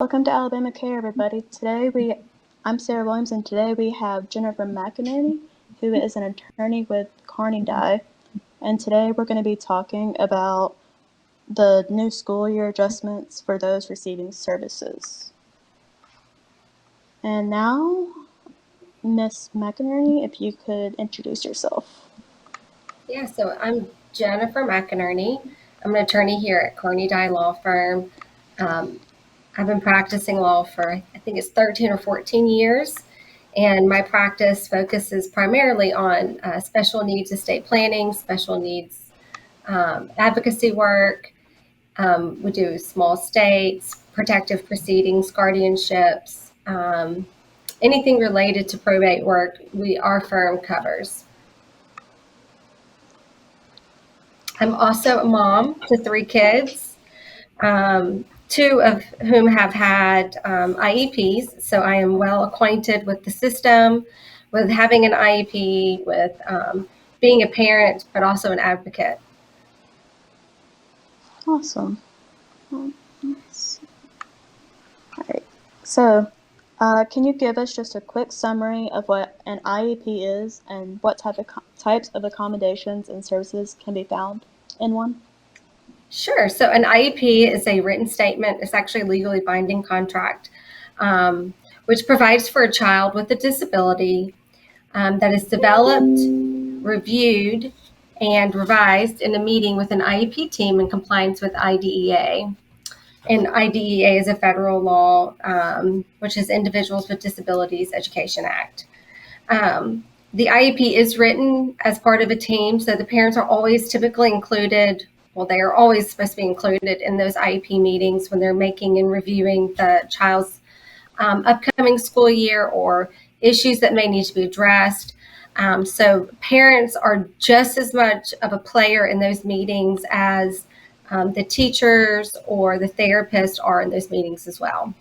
Welcome to Alabama Care, everybody. I'm Sarah Williams, and today we have Jennifer McInerney, who is an attorney with Carney. And today we're going to be talking about the new school year adjustments for those receiving services. And now, Miss McInerney, if you could introduce yourself. Yeah, so I'm Jennifer McInerney. I'm an attorney here at Carney Law Firm. I've been practicing law for, I think it's 13 or 14 years, and my practice focuses primarily on special needs estate planning, special needs advocacy work. We do small estates, protective proceedings, guardianships, anything related to probate work, our firm covers. I'm also a mom to 3 kids, 2 of whom have had IEPs, so I am well acquainted with the system, with having an IEP, with being a parent, but also an advocate. Awesome. All right. So, can you give us just a quick summary of what an IEP is and what types of accommodations and services can be found in one? Sure. So an IEP is a written statement. It's actually a legally binding contract, which provides for a child with a disability that is developed, reviewed, and revised in a meeting with an IEP team in compliance with IDEA. And IDEA is a federal law, which is Individuals with Disabilities Education Act. The IEP is written as part of a team, so the parents are always typically included. Well, they are always supposed to be included in those IEP meetings when they're making and reviewing the child's upcoming school year or issues that may need to be addressed. So parents are just as much of a player in those meetings as the teachers or the therapists are in those meetings as well.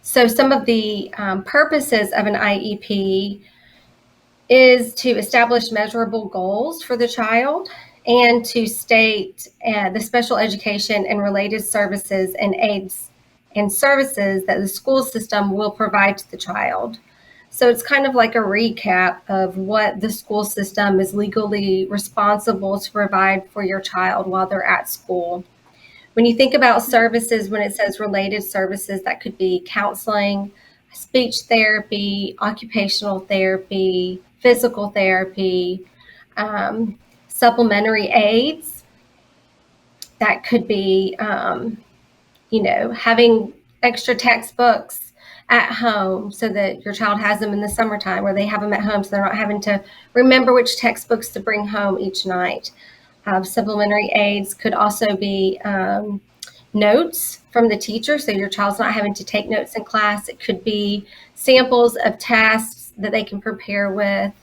So some of the purposes of an IEP is to establish measurable goals for the child and to state the special education and related services and aids and services that the school system will provide to the child. So it's kind of like a recap of what the school system is legally responsible to provide for your child while they're at school. When you think about services, when it says related services, that could be counseling, speech therapy, occupational therapy, physical therapy, supplementary aids. That could be, having extra textbooks at home so that your child has them in the summertime, or they have them at home so they're not having to remember which textbooks to bring home each night. Supplementary aids could also be notes from the teacher, so your child's not having to take notes in class. It could be samples of tasks that they can prepare with.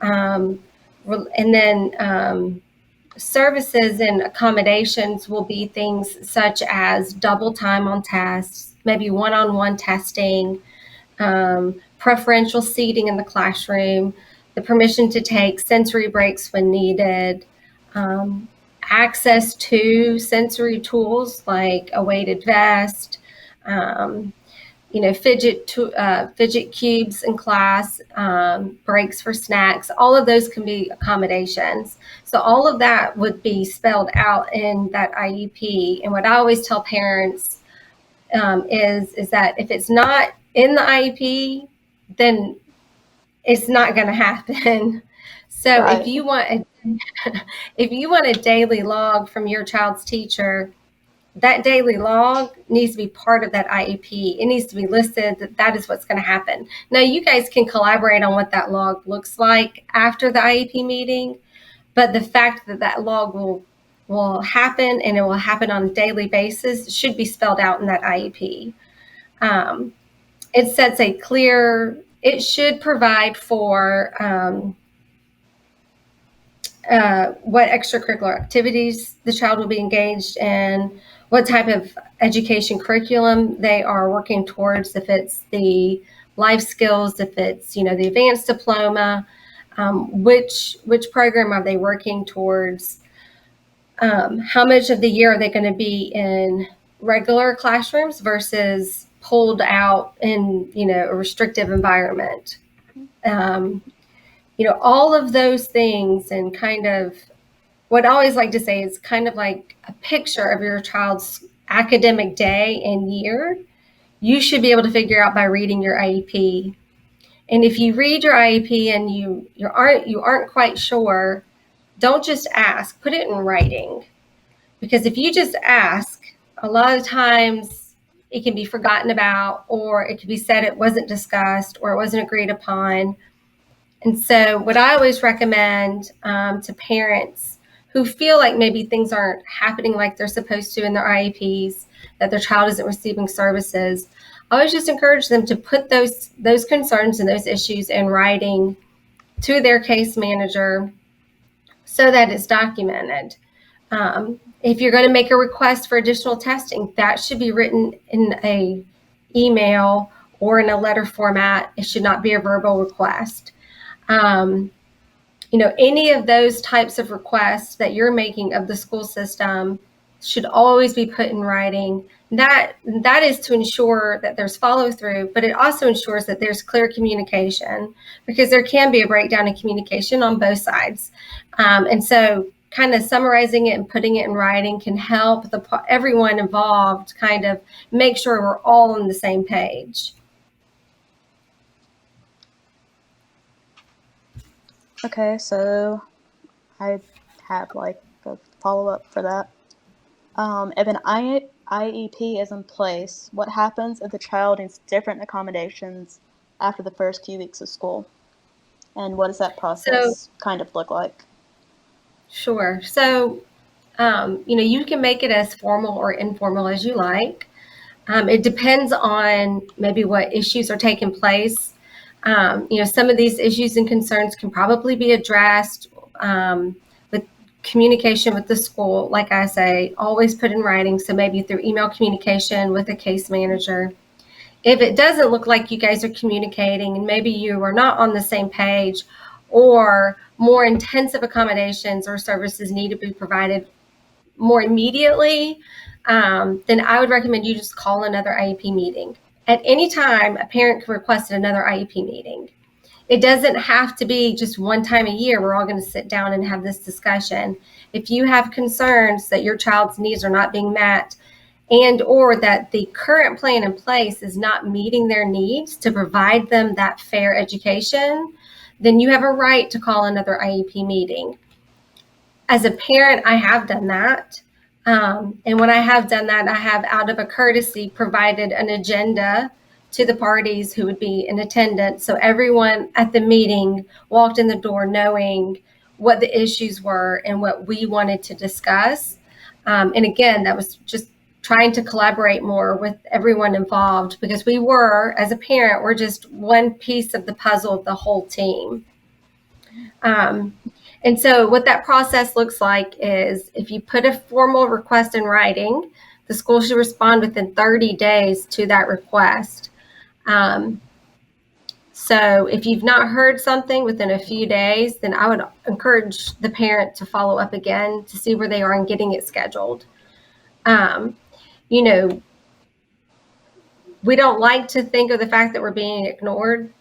And then services and accommodations will be things such as double time on tasks, maybe one-on-one testing, preferential seating in the classroom, the permission to take sensory breaks when needed, access to sensory tools like a weighted vest, fidget cubes in class, breaks for snacks. All of those can be accommodations. So all of that would be spelled out in that IEP. And what I always tell parents is that if it's not in the IEP, then it's not going to happen. So Right. if you want a daily log from your child's teacher, that daily log needs to be part of that IEP. It needs to be listed that is what's going to happen. Now, you guys can collaborate on what that log looks like after the IEP meeting, but the fact that that log will happen, and it will happen on a daily basis, should be spelled out in that IEP. It should provide for what extracurricular activities the child will be engaged in, what type of education curriculum they are working towards, if it's the life skills, if it's the advanced diploma, which program are they working towards, how much of the year are they going to be in regular classrooms versus pulled out in, a restrictive environment. All of those things, and kind of what I always like to say is kind of like a picture of your child's academic day and year. You should be able to figure out by reading your IEP. And if you read your IEP and you aren't quite sure, don't just ask, put it in writing. Because if you just ask, a lot of times it can be forgotten about, or it could be said it wasn't discussed, or it wasn't agreed upon. And so what I always recommend to parents who feel like maybe things aren't happening like they're supposed to in their IEPs, that their child isn't receiving services, I always just encourage them to put those concerns and those issues in writing to their case manager so that it's documented. If you're going to make a request for additional testing, that should be written in a email or in a letter format. It should not be a verbal request. Any of those types of requests that you're making of the school system should always be put in writing. That is to ensure that there's follow through, but it also ensures that there's clear communication, because there can be a breakdown in communication on both sides. And so kind of summarizing it and putting it in writing can help everyone involved kind of make sure we're all on the same page. Okay, so I have like a follow-up for that. If an IEP is in place, what happens if the child needs different accommodations after the first few weeks of school? And what does that process kind of look like? Sure. So, you can make it as formal or informal as you like. It depends on maybe what issues are taking place. Some of these issues and concerns can probably be addressed with communication with the school. Like I say, always put in writing. So maybe through email communication with a case manager. If it doesn't look like you guys are communicating and maybe you are not on the same page, or more intensive accommodations or services need to be provided more immediately, then I would recommend you just call another IEP meeting. At any time, a parent can request another IEP meeting. It doesn't have to be just one time a year. We're all going to sit down and have this discussion. If you have concerns that your child's needs are not being met, and or that the current plan in place is not meeting their needs to provide them that fair education, then you have a right to call another IEP meeting. As a parent, I have done that. And when I have done that, I have, out of a courtesy, provided an agenda to the parties who would be in attendance. So everyone at the meeting walked in the door knowing what the issues were and what we wanted to discuss. And again, that was just trying to collaborate more with everyone involved, because we were, as a parent, we're just one piece of the puzzle of the whole team. And so what that process looks like is, if you put a formal request in writing, the school should respond within 30 days to that request. So if you've not heard something within a few days, then I would encourage the parent to follow up again to see where they are in getting it scheduled. We don't like to think of the fact that we're being ignored.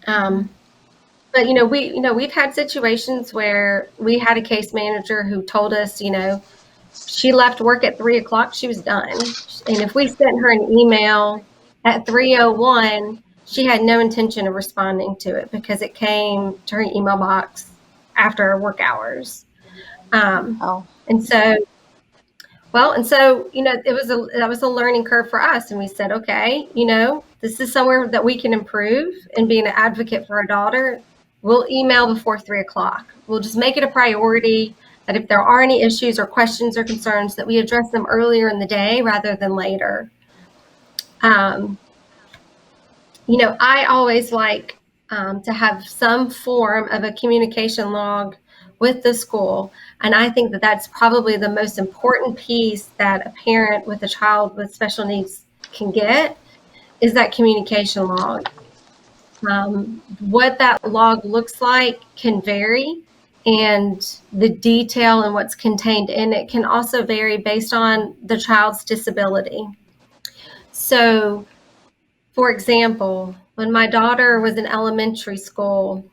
But, we've had situations where we had a case manager who told us, she left work at 3:00, she was done. And if we sent her an email at 3:01, she had no intention of responding to it because it came to her email box after her work hours. And so, that was a learning curve for us. And we said, okay, this is somewhere that we can improve in being an advocate for our daughter. We'll email before 3:00. We'll just make it a priority that if there are any issues or questions or concerns, that we address them earlier in the day rather than later. I always like to have some form of a communication log with the school. And I think that that's probably the most important piece that a parent with a child with special needs can get, is that communication log. What that log looks like can vary. and the detail and what's contained in it can also vary based on the child's disability. So, for example, when my daughter was in elementary school,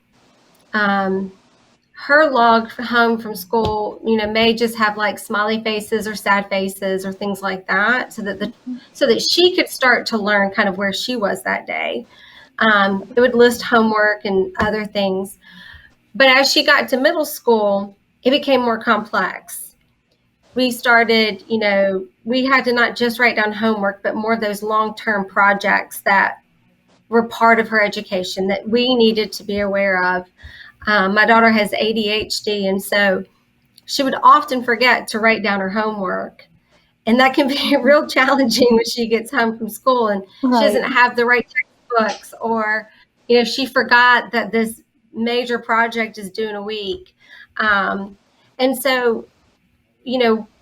her log home from school, may just have like smiley faces or sad faces or things like that, so that she could start to learn kind of where she was that day. It would list homework and other things. But as she got to middle school, it became more complex. We started, we had to not just write down homework, but more of those long-term projects that were part of her education that we needed to be aware of. My daughter has ADHD, and so she would often forget to write down her homework. And that can be real challenging when she gets home from school and she doesn't have the right textbooks, or, she forgot that this major project is due in a week. And so,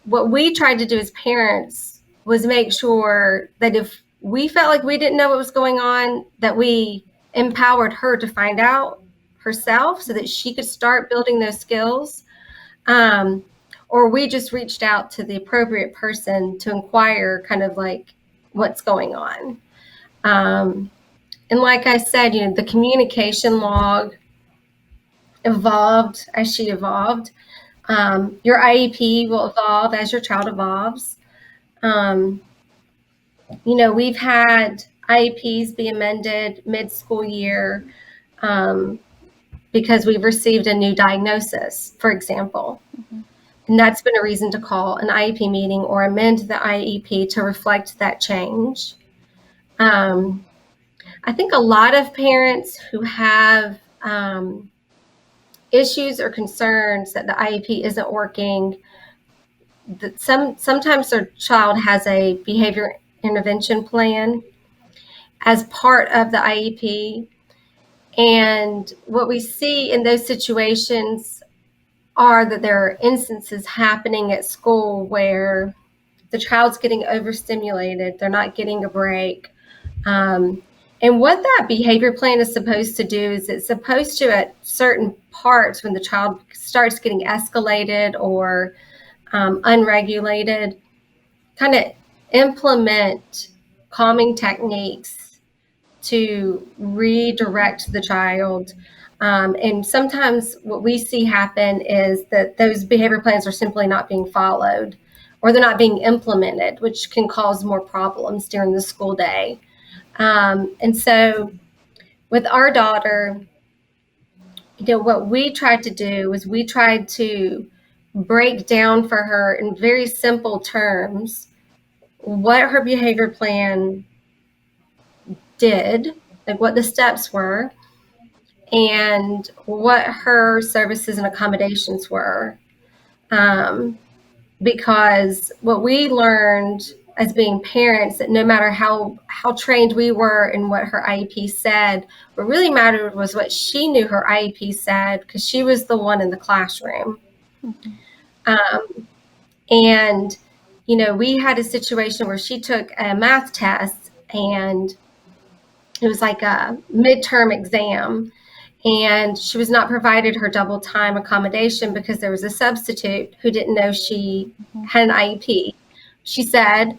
what we tried to do as parents was make sure that if we felt like we didn't know what was going on, that we empowered her to find out herself so that she could start building those skills. Or we just reached out to the appropriate person to inquire kind of like what's going on. And like I said, the communication log evolved as she evolved. Your IEP will evolve as your child evolves. We've had IEPs be amended mid-school year because we've received a new diagnosis, for example. Mm-hmm. And that's been a reason to call an IEP meeting or amend the IEP to reflect that change. I think a lot of parents who have issues or concerns that the IEP isn't working, that sometimes their child has a behavior intervention plan as part of the IEP. And what we see in those situations are that there are instances happening at school where the child's getting overstimulated, they're not getting a break. And what that behavior plan is supposed to do is it's supposed to, at certain parts when the child starts getting escalated or unregulated, kind of implement calming techniques to redirect the child. And sometimes what we see happen is that those behavior plans are simply not being followed, or they're not being implemented, which can cause more problems during the school day. And so with our daughter, what we tried to do was we tried to break down for her in very simple terms what her behavior plan did, like what the steps were, and what her services and accommodations were. Because what we learned as being parents, that no matter how trained we were in what her IEP said, what really mattered was what she knew her IEP said, because she was the one in the classroom. Mm-hmm. And, we had a situation where she took a math test, and it was like a midterm exam, and she was not provided her double time accommodation because there was a substitute who didn't know she had an IEP. She said,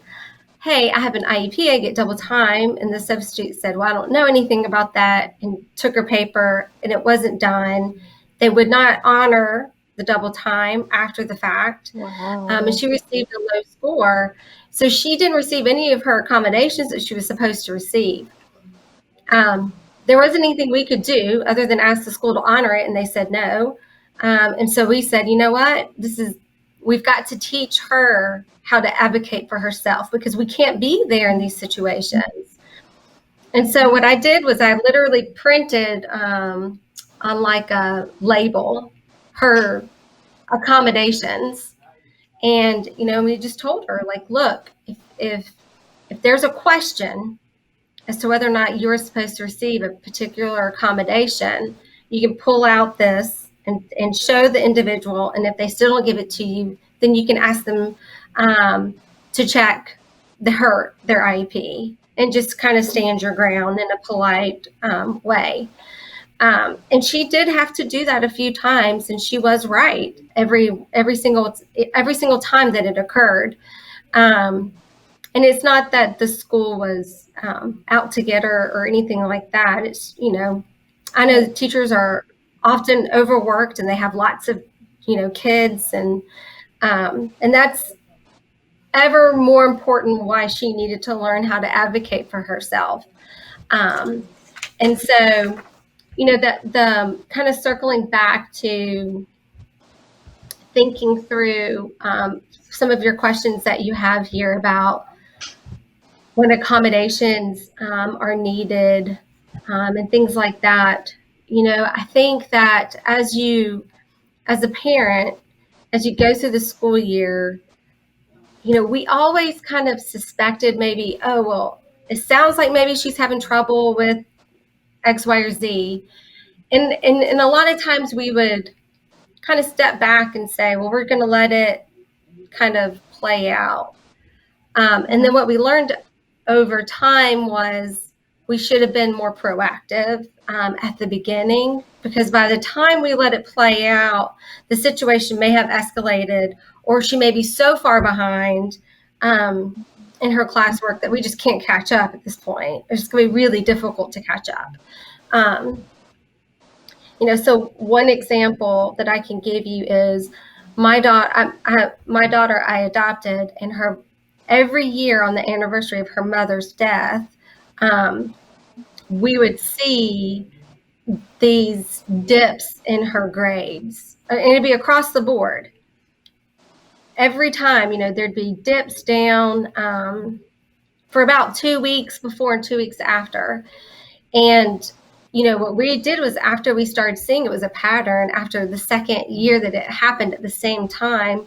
"Hey, I have an IEP, I get double time." And the substitute said, "Well, I don't know anything about that," and took her paper, and it wasn't done. They would not honor the double time after the fact. Wow. And she received a low score. So she didn't receive any of her accommodations that she was supposed to receive. There wasn't anything we could do other than ask the school to honor it, and they said no. And so we said, you know what, we've got to teach her how to advocate for herself, because we can't be there in these situations. And so what I did was I literally printed on like a label her accommodations, and we just told her, like, look, if there's a question as to whether or not you're supposed to receive a particular accommodation, you can pull out this and show the individual. And if they still don't give it to you, then you can ask them to check their IEP and just kind of stand your ground in a polite way. And she did have to do that a few times, and she was right every single time that it occurred. And it's not that the school was out to get her or anything like that. It's, I know the teachers are often overworked and they have lots of, kids, and that's ever more important why she needed to learn how to advocate for herself. And so, that the kind of circling back to thinking through some of your questions that you have here about when accommodations are needed and things like that. I think that as a parent, as you go through the school year, we always kind of suspected maybe, oh, well, it sounds like maybe she's having trouble with X, Y, or Z. And a lot of times we would kind of step back and say, well, we're going to let it kind of play out. And then what we learned over time was we should have been more proactive at the beginning, because by the time we let it play out, the situation may have escalated, or she may be so far behind in her classwork that we just can't catch up at this point. It's going to be really difficult to catch up. So one example that I can give you is my daughter. My daughter I adopted, and her every year on the anniversary of her mother's death, we would see these dips in her grades, and it'd be across the board. Every time, there'd be dips down for about 2 weeks before and 2 weeks after. And what we did was, after we started seeing it was a pattern, after the second year that it happened at the same time,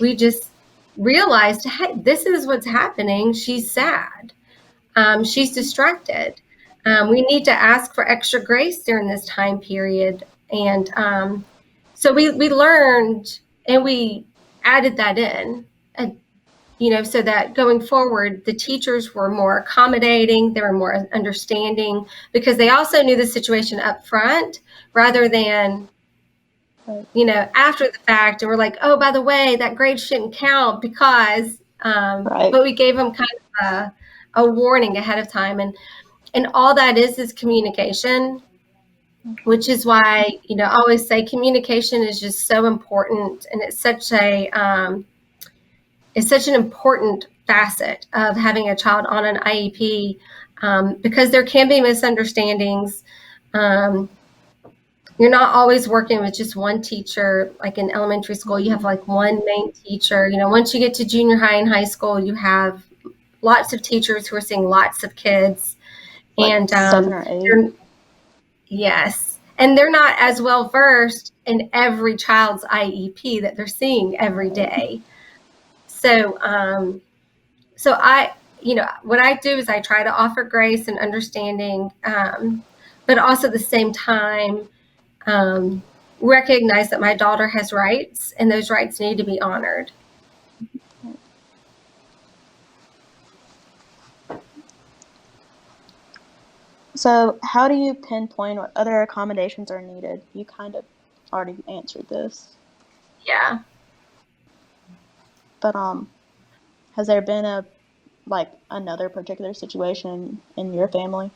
we just realized, hey, this is what's happening. She's sad. She's distracted. We need to ask for extra grace during this time period. And so we learned, and we added that in. So that going forward, the teachers were more accommodating, they were more understanding, because they also knew the situation up front rather than, after the fact. And we're like, oh, by the way, that grade shouldn't count because, but we gave them kind of a warning ahead of time. And all that is communication, which is why, I always say communication is just so important. And it's such an important facet of having a child on an IEP, because there can be misunderstandings. You're not always working with just one teacher. Like in elementary school, you have like one main teacher. Once you get to junior high and high school, you have lots of teachers who are seeing lots of kids. Like and 7 or 8. Yes. And they're not as well versed in every child's IEP that they're seeing every day. So, I, what I do is I try to offer grace and understanding, but also at the same time, recognize that my daughter has rights, and those rights need to be honored. So how do you pinpoint what other accommodations are needed? You kind of already answered this. Yeah. But has there been another particular situation in your family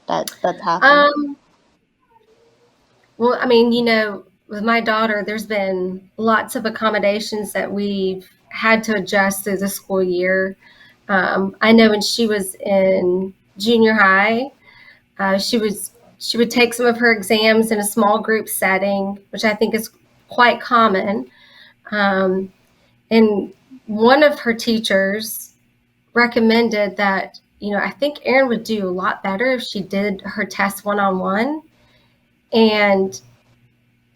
that's happened? Well, I mean, with my daughter, there's been lots of accommodations that we've had to adjust through the school year. I know when she was in junior high, she would take some of her exams in a small group setting, which I think is quite common. And one of her teachers recommended that, I think Erin would do a lot better if she did her test one-on-one. And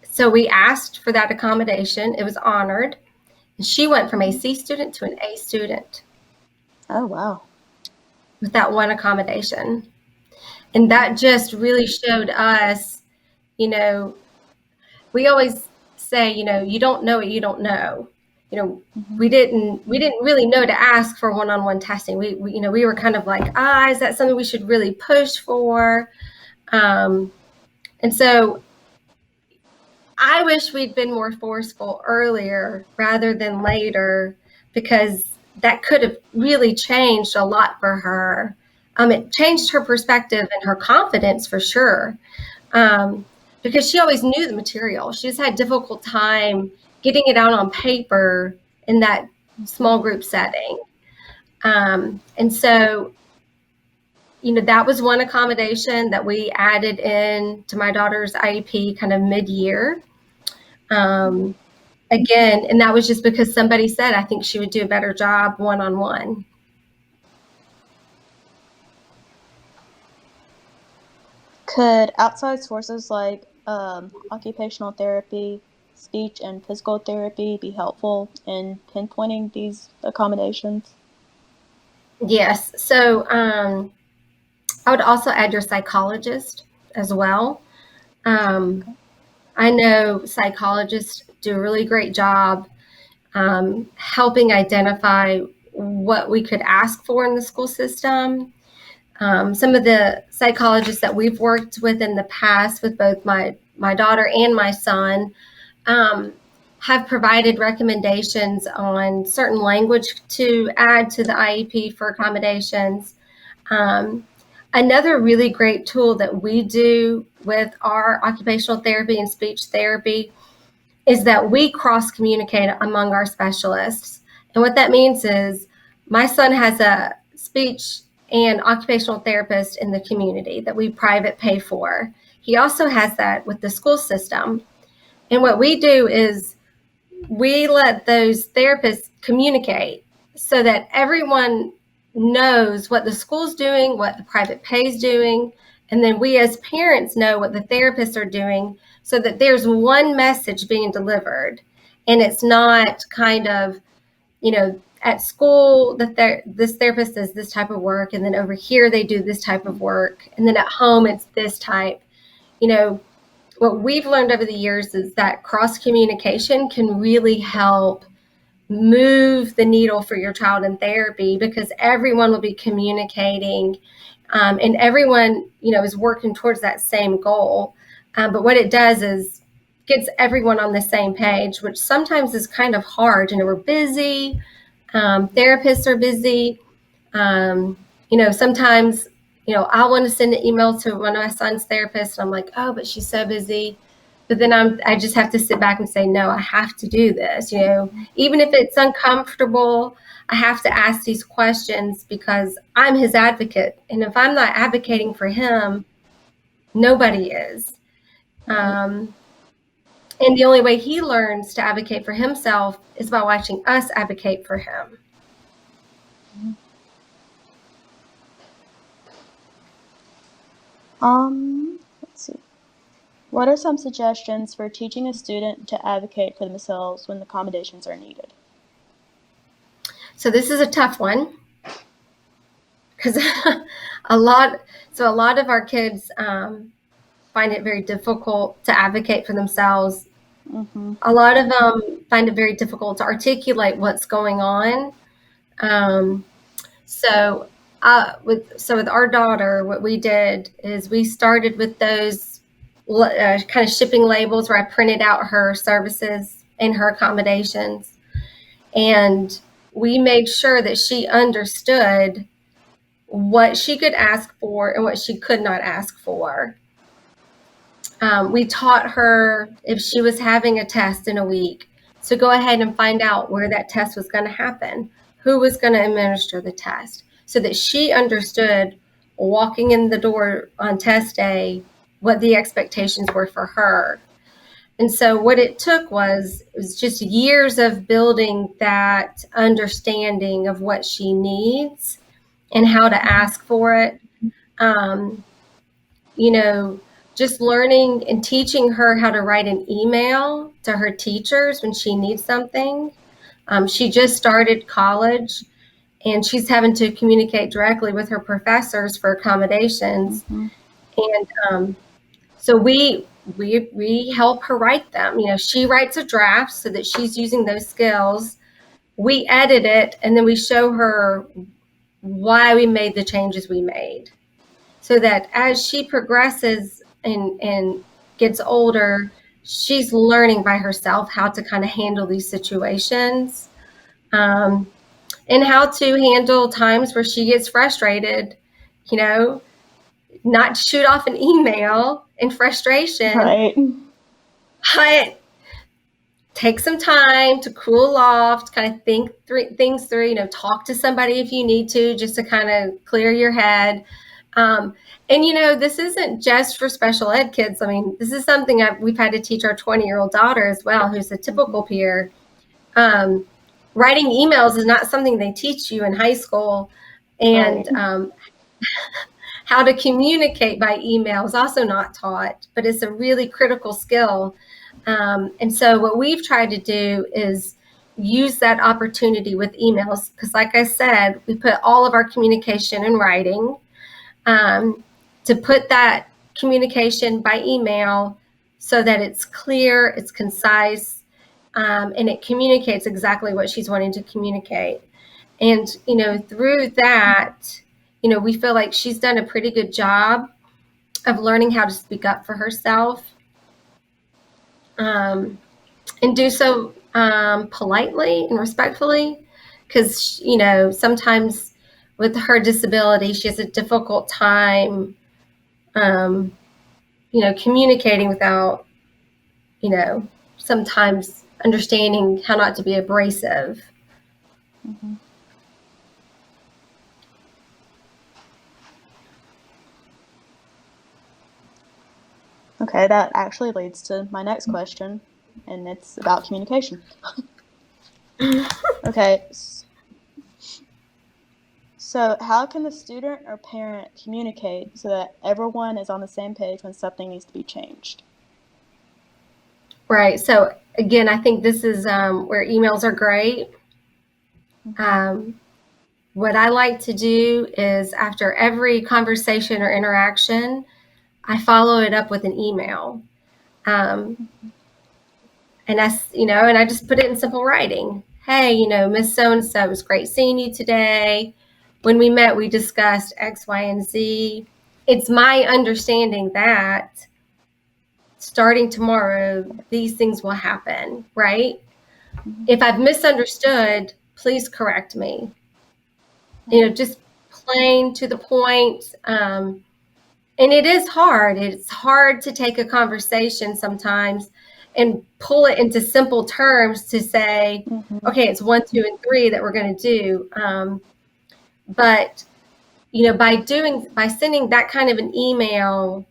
so we asked for that accommodation. It was honored. And she went from a C student to an A student. Oh, wow. With that one accommodation. And that just really showed us, we always say, you don't know what you don't know. We didn't really know to ask for one-on-one testing. We were kind of like, is that something we should really push for? And so I wish we'd been more forceful earlier rather than later, because that could have really changed a lot for her. It changed her perspective and her confidence for sure, because she always knew the material. She just had a difficult time getting it out on paper in that small group setting. And so, that was one accommodation that we added in to my daughter's IEP kind of mid-year. Again, and that was just because somebody said, I think she would do a better job one-on-one. Could outside sources like occupational therapy, speech and physical therapy be helpful in pinpointing these accommodations? Yes. So I would also add your psychologist as well. I know psychologists do a really great job helping identify what we could ask for in the school system. Some of the psychologists that we've worked with in the past with both my daughter and my son have provided recommendations on certain language to add to the IEP for accommodations. Another really great tool that we do with our occupational therapy and speech therapy is that we cross-communicate among our specialists. And what that means is my son has a speech and occupational therapist in the community that we private pay for. He also has that with the school system. And what we do is we let those therapists communicate so that everyone knows what the school's doing, what the private pay is doing, and then we as parents know what the therapists are doing, so that there's one message being delivered. And it's not kind of, at school, this therapist does this type of work, and then over here they do this type of work, and then at home it's this type. What we've learned over the years is that cross communication can really help move the needle for your child in therapy, because everyone will be communicating, and everyone, is working towards that same goal. But what it does is gets everyone on the same page, which sometimes is kind of hard. We're busy. Therapists are busy. Sometimes, I want to send an email to one of my son's therapists, and I'm like, oh, but she's so busy. But then I just have to sit back and say, no, I have to do this. Even if it's uncomfortable, I have to ask these questions because I'm his advocate. And if I'm not advocating for him, nobody is. And the only way he learns to advocate for himself is by watching us advocate for him. Let's see. What are some suggestions for teaching a student to advocate for themselves when accommodations are needed? So this is a tough one, because a lot of our kids find it very difficult to advocate for themselves. Mm-hmm. A lot of them find it very difficult to articulate what's going on. So with our daughter, what we did is we started with those kind of shipping labels where I printed out her services and her accommodations, and we made sure that she understood what she could ask for and what she could not ask for. We taught her, if she was having a test in a week, to go ahead and find out where that test was going to happen, who was going to administer the test, so that she understood walking in the door on test day what the expectations were for her. And so what it took was just years of building that understanding of what she needs and how to ask for it. Just learning and teaching her how to write an email to her teachers when she needs something. She just started college, and she's having to communicate directly with her professors for accommodations. Mm-hmm. And so we help her write them. She writes a draft so that she's using those skills. We edit it, and then we show her why we made the changes we made. so that as she progresses and gets older, she's learning by herself how to kind of handle these situations, and how to handle times where she gets frustrated, not shoot off an email in frustration, Right. but take some time to cool off, to kind of think things through, talk to somebody if you need to, just to kind of clear your head. And, this isn't just for special ed kids. I mean, this is something we've had to teach our 20-year-old daughter as well, who's a typical peer. Writing emails is not something they teach you in high school. And Right. how to communicate by email is also not taught, but it's a really critical skill. And so what we've tried to do is use that opportunity with emails, because like I said, we put all of our communication in writing, to put that communication by email so that it's clear, it's concise, and it communicates exactly what she's wanting to communicate. And, through that, we feel like she's done a pretty good job of learning how to speak up for herself, and do so politely and respectfully, because, sometimes with her disability, she has a difficult time, communicating without, sometimes understanding how not to be abrasive. Mm-hmm. Okay, that actually leads to my next question, and it's about communication. Okay, so how can the student or parent communicate so that everyone is on the same page when something needs to be changed? Right. So again, I think this is where emails are great. What I like to do is, after every conversation or interaction, I follow it up with an email. And I just put it in simple writing. Hey, Miss So-and-so, it was great seeing you today. When we met, we discussed X, Y, and Z. It's my understanding that starting tomorrow, these things will happen, right? If I've misunderstood, please correct me. Just plain to the point. And it is hard. It's hard to take a conversation sometimes and pull it into simple terms to say, okay, it's 1, 2, and 3 that we're going to do. But, by sending that kind of an email,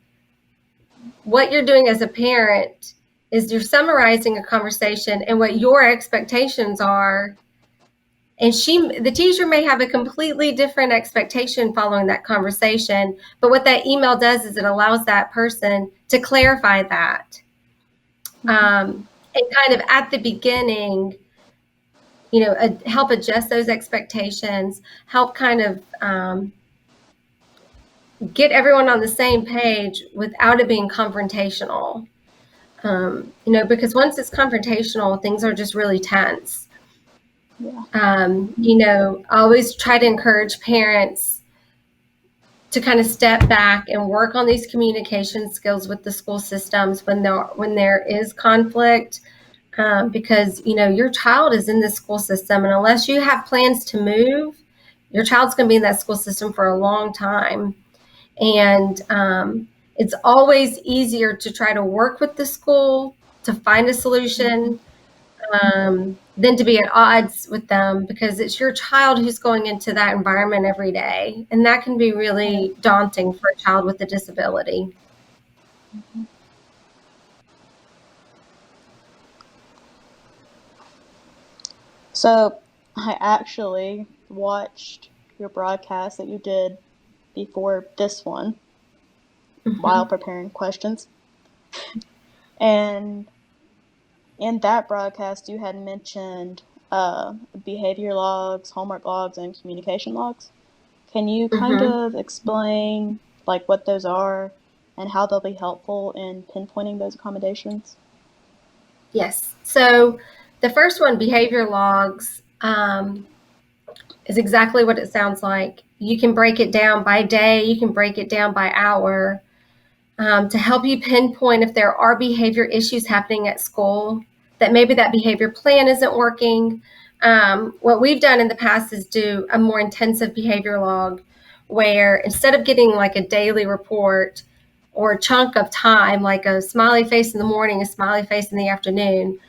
what you're doing as a parent is you're summarizing a conversation and what your expectations are. And the teacher may have a completely different expectation following that conversation, but what that email does is it allows that person to clarify that. And kind of at the beginning, help adjust those expectations, help kind of get everyone on the same page without it being confrontational. Because once it's confrontational, things are just really tense. Yeah. I always try to encourage parents to kind of step back and work on these communication skills with the school systems when there is conflict, because your child is in the school system, and unless you have plans to move, your child's going to be in that school system for a long time. And it's always easier to try to work with the school to find a solution, than to be at odds with them, because it's your child who's going into that environment every day. And that can be really daunting for a child with a disability. So I actually watched your broadcast that you did before this one while preparing questions. And in that broadcast, you had mentioned behavior logs, homework logs, and communication logs. Can you kind of explain what those are and how they'll be helpful in pinpointing those accommodations? Yes. So the first one, behavior logs, is exactly what it sounds like. You can break it down by day, you can break it down by hour, to help you pinpoint if there are behavior issues happening at school, that maybe that behavior plan isn't working. What we've done in the past is do a more intensive behavior log where instead of getting like a daily report or a chunk of time, like a smiley face in the morning, a smiley face in the afternoon,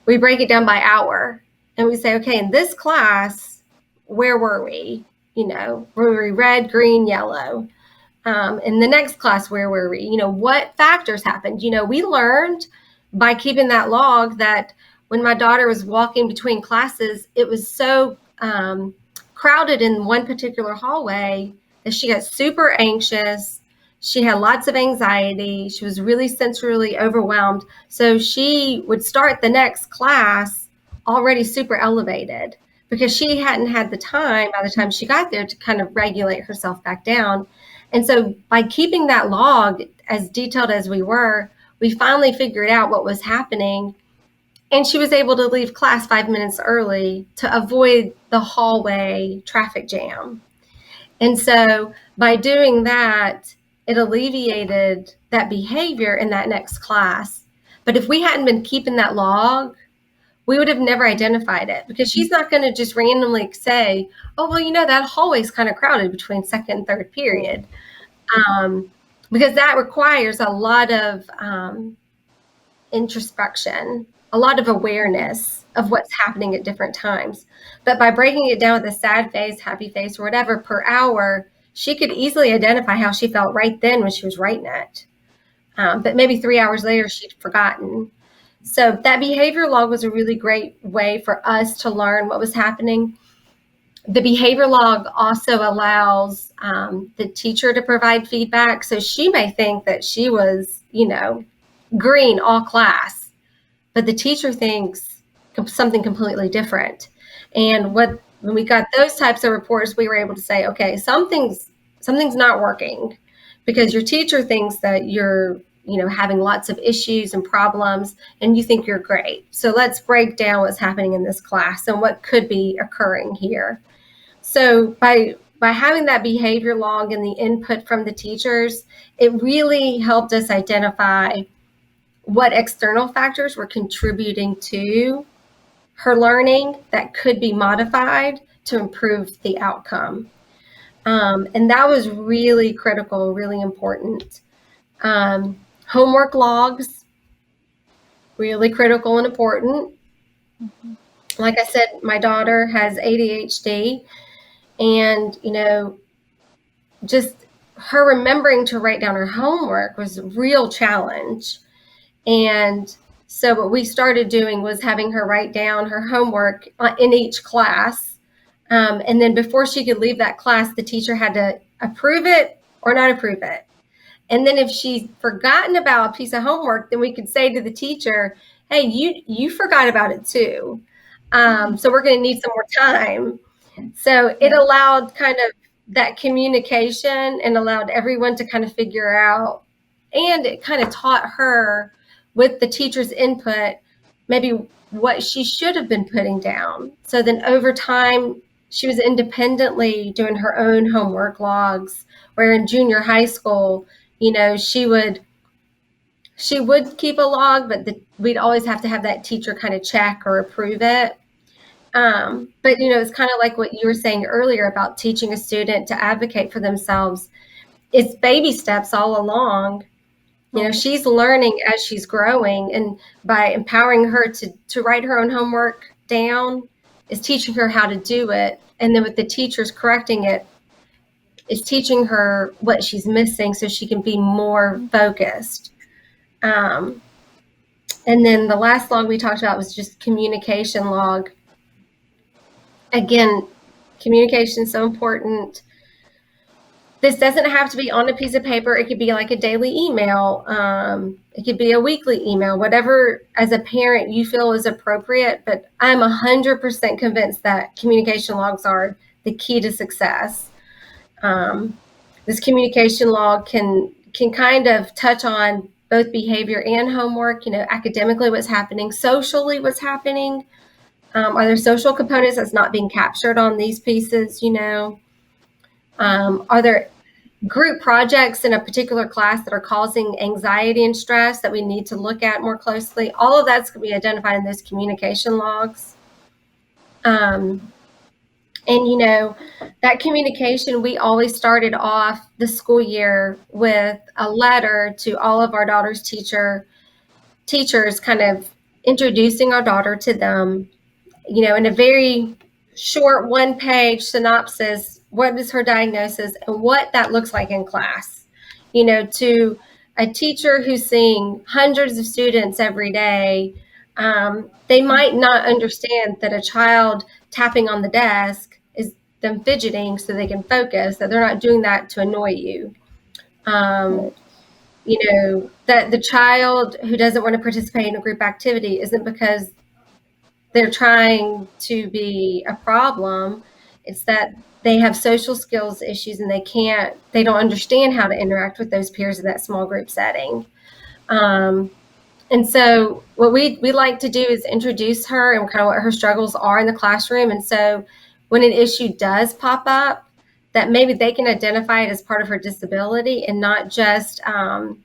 we break it down by hour and we say, okay, in this class, where were we? Were we red, green, yellow? In the next class, where were we? What factors happened? We learned by keeping that log that when my daughter was walking between classes, it was so crowded in one particular hallway that she got super anxious. She had lots of anxiety. She was really sensorily overwhelmed. So she would start the next class already super elevated because she hadn't had the time by the time she got there to kind of regulate herself back down. And so by keeping that log as detailed as we were, we finally figured out what was happening. And she was able to leave class 5 minutes early to avoid the hallway traffic jam. And so by doing that, it alleviated that behavior in that next class. But if we hadn't been keeping that log, we would have never identified it because she's not going to just randomly say, oh, well, that hallway's kind of crowded between second and third period. Because that requires a lot of introspection, a lot of awareness of what's happening at different times. But by breaking it down with a sad face, happy face, or whatever per hour, she could easily identify how she felt right then when she was writing it. But maybe 3 hours later, she'd forgotten. So that behavior log was a really great way for us to learn what was happening. The behavior log also allows the teacher to provide feedback. So she may think that she was, green all class, but the teacher thinks something completely different. And when we got those types of reports, we were able to say, okay, something's not working because your teacher thinks that you're, having lots of issues and problems, and you think you're great. So let's break down what's happening in this class and what could be occurring here. So by having that behavior log and the input from the teachers, it really helped us identify what external factors were contributing to her learning that could be modified to improve the outcome. And that was really critical, really important. Homework logs, really critical and important. Mm-hmm. Like I said, my daughter has ADHD, and, just her remembering to write down her homework was a real challenge. And so what we started doing was having her write down her homework in each class. And then before she could leave that class, the teacher had to approve it or not approve it. And then if she's forgotten about a piece of homework, then we could say to the teacher, hey, you forgot about it too. So we're going to need some more time. So it allowed kind of that communication and allowed everyone to kind of figure out, and it kind of taught her with the teacher's input, maybe what she should have been putting down. So then over time, she was independently doing her own homework logs, where in junior high school, she would keep a log, but we'd always have to have that teacher kind of check or approve it. But, it's kind of like what you were saying earlier about teaching a student to advocate for themselves. It's baby steps all along. She's learning as she's growing, and by empowering her to write her own homework down is teaching her how to do it. And then with the teachers correcting it, is teaching her what she's missing so she can be more focused. And then the last log we talked about was just communication log. Again, communication is so important. This doesn't have to be on a piece of paper. It could be like a daily email. It could be a weekly email, whatever as a parent you feel is appropriate. But I'm 100% convinced that communication logs are the key to success. This communication log can kind of touch on both behavior and homework, academically what's happening, socially what's happening. Are there social components that's not being captured on these pieces? Are there group projects in a particular class that are causing anxiety and stress that we need to look at more closely? All of that's going to be identified in those communication logs. And that communication, we always started off the school year with a letter to all of our daughter's teachers, kind of introducing our daughter to them, in a very short 1-page synopsis, what is her diagnosis and what that looks like in class. To a teacher who's seeing hundreds of students every day, they might not understand that a child tapping on the desk is them fidgeting so they can focus, that they're not doing that to annoy you. Right. That the child who doesn't want to participate in a group activity isn't because they're trying to be a problem. It's that they have social skills issues and they don't understand how to interact with those peers in that small group setting. And so what we like to do is introduce her and kind of what her struggles are in the classroom. And so when an issue does pop up, that maybe they can identify it as part of her disability and not just, a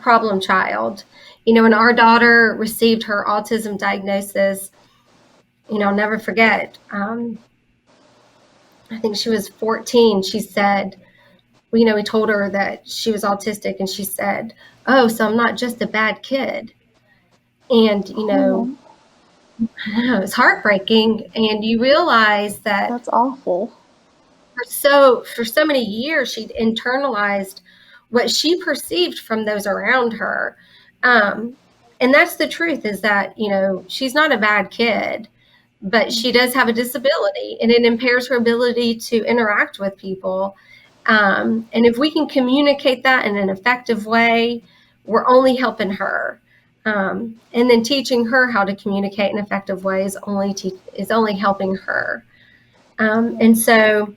problem child. When our daughter received her autism diagnosis, I'll never forget. I think she was 14. She said, we told her that she was autistic, and she said, "Oh, so I'm not just a bad kid." And, it's heartbreaking. And you realize that That's awful. for so many years, she'd internalized what she perceived from those around her. And that's the truth, is that, she's not a bad kid, but she does have a disability, and it impairs her ability to interact with people. And if we can communicate that in an effective way, we're only helping her. And then teaching her how to communicate in effective ways is only helping her. And so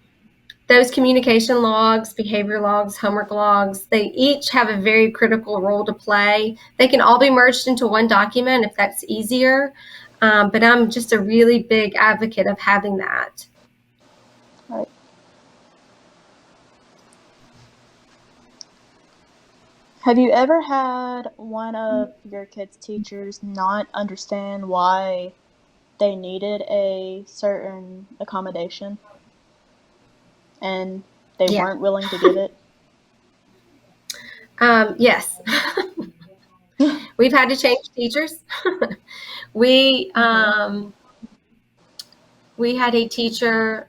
those communication logs, behavior logs, homework logs, they each have a very critical role to play. They can all be merged into one document if that's easier. But I'm just a really big advocate of having that. Right. Have you ever had one of your kids' teachers not understand why they needed a certain accommodation and they weren't willing to give it? Yes. We've had to change teachers. We had a teacher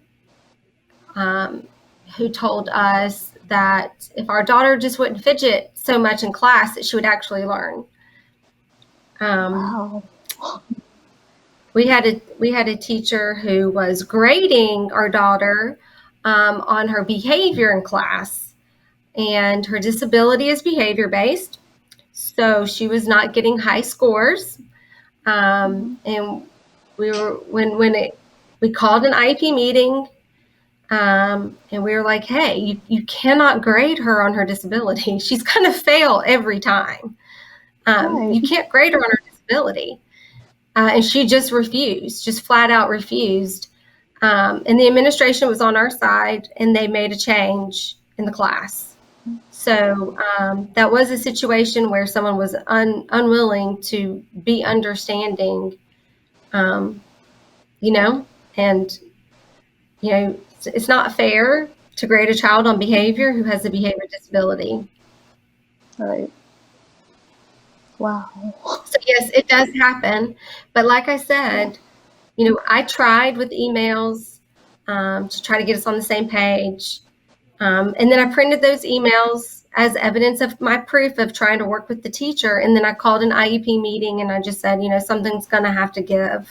who told us that if our daughter just wouldn't fidget so much in class, that she would actually learn. Wow. We had a teacher who was grading our daughter on her behavior in class, and her disability is behavior based, so she was not getting high scores. And we called an IEP meeting, and we were like, "Hey, you cannot grade her on her disability. She's going to fail every time. Right. You can't grade her on her disability." And she just refused, just flat out refused. And the administration was on our side, and they made a change in the class. So that was a situation where someone was unwilling to be understanding, and it's not fair to grade a child on behavior who has a behavior disability. Right. Wow. So yes, it does happen. But like I said, I tried with emails to try to get us on the same page. And then I printed those emails as evidence of my proof of trying to work with the teacher. And then I called an IEP meeting, and I just said, something's going to have to give.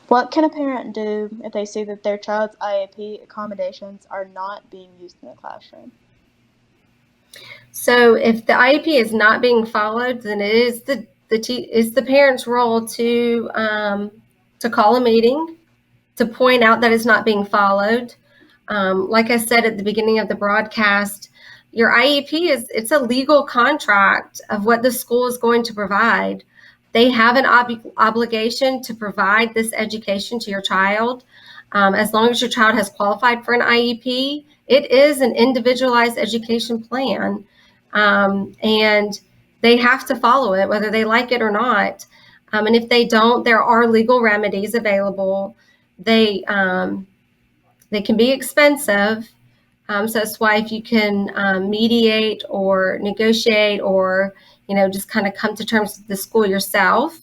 What can a parent do if they see that their child's IEP accommodations are not being used in the classroom? So if the IEP is not being followed, then it is the parent's role to call a meeting, to point out that it's not being followed. Like I said at the beginning of the broadcast, your IEP it's a legal contract of what the school is going to provide. They have an obligation to provide this education to your child. As long as your child has qualified for an IEP, it is an individualized education plan. And they have to follow it, whether they like it or not. And if they don't, there are legal remedies available. They can be expensive. So that's why if you can mediate or negotiate or, just kind of come to terms with the school yourself,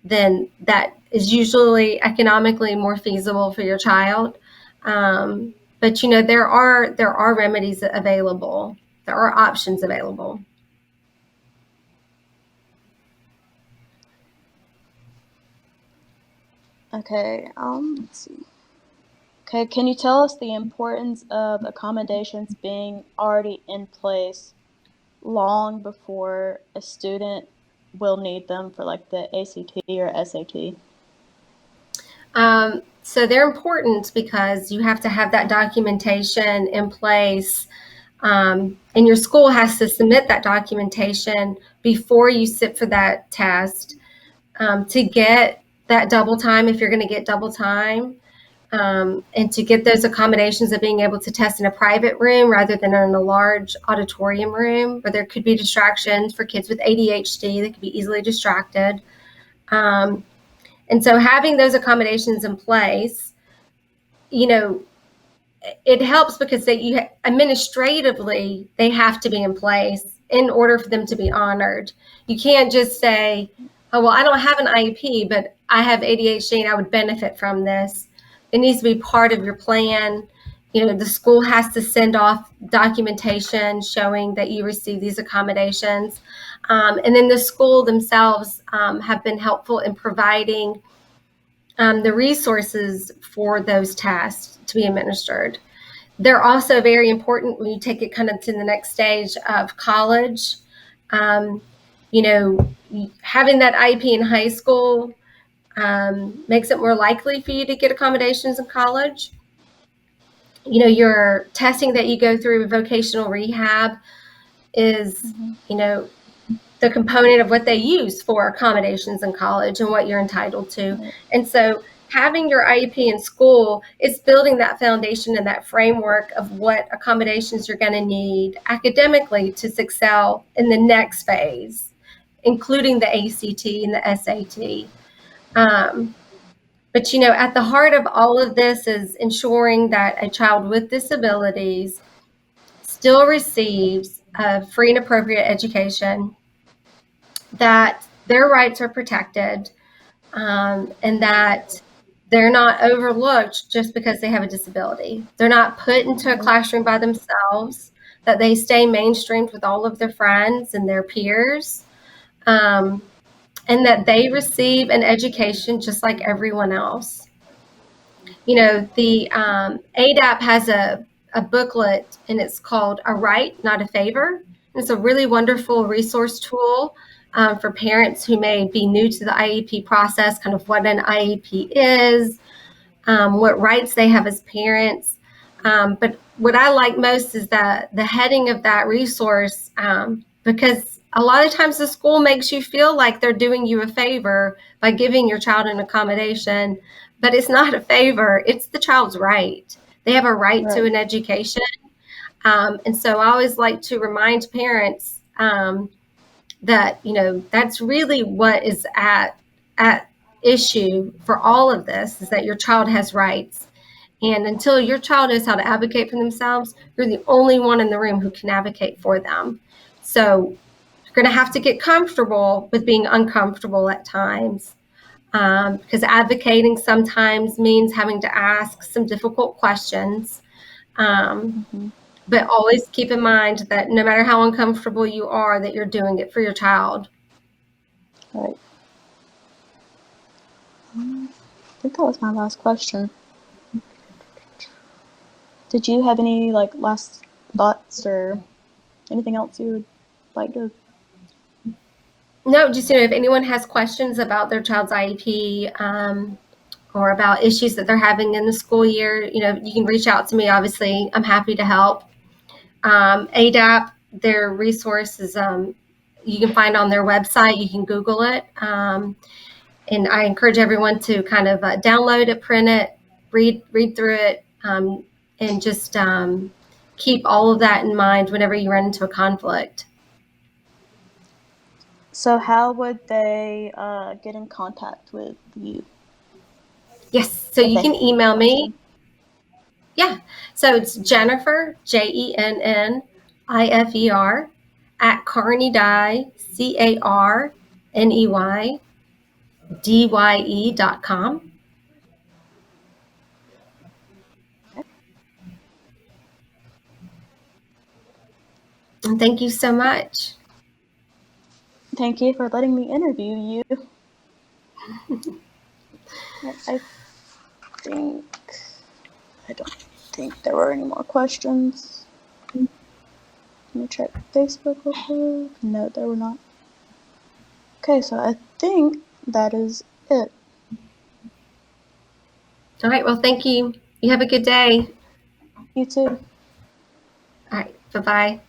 then that is usually economically more feasible for your child. But, there are remedies available. There are options available. Okay, let's see. Okay, can you tell us the importance of accommodations being already in place long before a student will need them for like the ACT or SAT? So they're important because you have to have that documentation in place, and your school has to submit that documentation before you sit for that test, to get that double time if you're going to get double time, and to get those accommodations of being able to test in a private room rather than in a large auditorium room where there could be distractions for kids with ADHD. They could be easily distracted. And so having those accommodations in place, it helps because administratively, they have to be in place in order for them to be honored. You can't just say, oh, well, I don't have an IEP, but I have ADHD and I would benefit from this. It needs to be part of your plan. The school has to send off documentation showing that you receive these accommodations. And then the school themselves have been helpful in providing the resources for those tests to be administered. They're also very important when you take it kind of to the next stage of college. Having that IEP in high school makes it more likely for you to get accommodations in college. Your testing that you go through with vocational rehab is, the component of what they use for accommodations in college and what you're entitled to. Right. And so having your IEP in school is building that foundation and that framework of what accommodations you're going to need academically to excel in the next phase, including the ACT and the SAT. But, at the heart of all of this is ensuring that a child with disabilities still receives a free and appropriate education, that their rights are protected, and that they're not overlooked just because they have a disability. They're not put into a classroom by themselves, that they stay mainstreamed with all of their friends and their peers, and that they receive an education just like everyone else. The ADAP has a booklet, and it's called A Right, Not a Favor. It's a really wonderful resource tool for parents who may be new to the IEP process, kind of what an IEP is, what rights they have as parents. But what I like most is that the heading of that resource, because a lot of times the school makes you feel like they're doing you a favor by giving your child an accommodation, but it's not a favor. It's the child's right. They have a right to an education. And so I always like to remind parents that, that's really what is at issue for all of this, is that your child has rights. And until your child knows how to advocate for themselves, you're the only one in the room who can advocate for them. So you're going to have to get comfortable with being uncomfortable at times, because advocating sometimes means having to ask some difficult questions. But always keep in mind that no matter how uncomfortable you are, that you're doing it for your child. Right. I think that was my last question. Did you have any last thoughts or anything else you would like to? No, just if anyone has questions about their child's IEP, or about issues that they're having in the school year, you can reach out to me. Obviously, I'm happy to help. ADAP, their resources, you can find on their website. You can Google it. And I encourage everyone to kind of download it, print it, read through it, and just keep all of that in mind whenever you run into a conflict. So how would they get in contact with you? Yes, so you can email me. Yeah, so it's Jennifer, JENNIFER, at Carney, CARNEYDYE.com. And thank you so much. Thank you for letting me interview you. I don't think there were any more questions. Let me check Facebook real quick. No, there were not. Okay, so I think that is it. All right, well, thank you. You have a good day. You too. All right, bye-bye.